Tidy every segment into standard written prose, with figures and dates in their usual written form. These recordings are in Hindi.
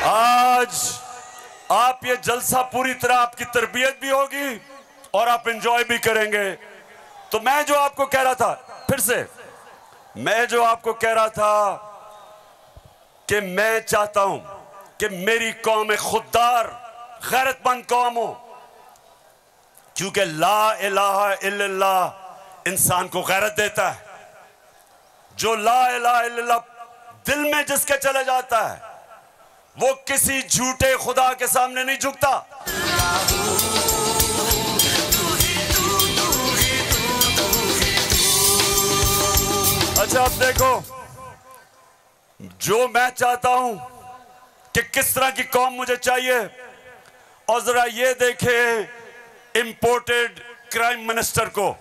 आज आप ये जलसा पूरी तरह आपकी तरबियत भी होगी और आप एंजॉय भी करेंगे। तो मैं जो आपको कह रहा था, फिर से मैं जो आपको कह रहा था कि मैं चाहता हूं कि मेरी कौम एक खुददार गैरतमंद कौम हो, क्योंकि ला इलाहा इल्लल्लाह इंसान को गैरत देता है। जो ला इलाहा इल्लल्लाह दिल में जिसके चले जाता है वो किसी झूठे खुदा के सामने नहीं झुकता। अच्छा अब देखो, जो मैं चाहता हूं कि किस तरह की कौम मुझे चाहिए, और जरा ये देखें इम्पोर्टेड क्राइम मिनिस्टर को।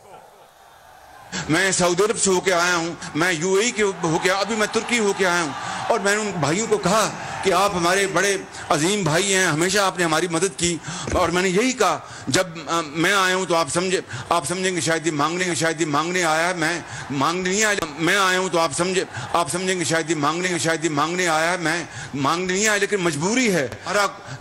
मैं सऊदी अरब से होके आया हूँ, मैं यूएई के होके, अभी मैं तुर्की होके आया हूँ, और मैंने उन भाइयों को कहा कि आप हमारे बड़े अजीम भाई हैं, हमेशा आपने हमारी मदद की। और मैंने यही कहा, जब मैं आया हूँ तो आप समझेंगे शायद ये मांगने आया है, मैं मांगने नहीं आया। मैं आया हूँ तो आप समझेंगे शायद ये मांगने आया है, मैं मांगने नहीं आया, लेकिन मजबूरी है।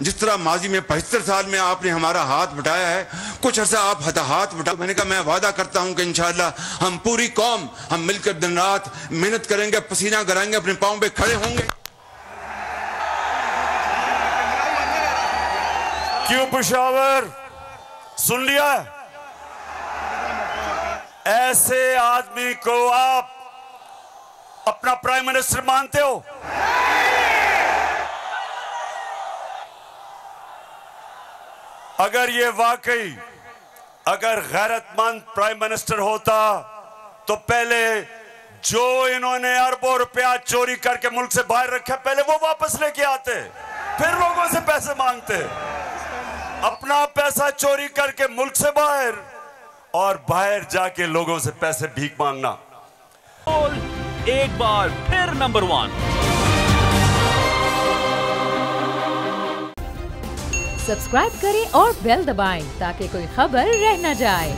जिस तरह माजी में 75 साल में आपने हमारा हाथ बटाया है, कुछ अर्सा आप हाथ बटा। मैंने कहा मैं वादा करता हूँ कि इंशाअल्लाह हम पूरी कौम हम मिलकर दिन रात मेहनत करेंगे, पसीना कराएंगे, अपने पाँव पे खड़े होंगे। क्यों पेशावर, सुन लिया? ऐसे आदमी को आप अपना प्राइम मिनिस्टर मानते हो? अगर ये वाकई अगर गैरतमंद प्राइम मिनिस्टर होता तो पहले जो इन्होंने अरबों रुपया चोरी करके मुल्क से बाहर रखा, पहले वो वापस लेके आते, फिर लोगों से पैसे मांगते। अपना पैसा चोरी करके मुल्क से बाहर, और बाहर जाके लोगों से पैसे भीख मांगना। एक बार फिर नंबर 1। सब्सक्राइब करें और बेल दबाएं ताकि कोई खबर रह न जाए।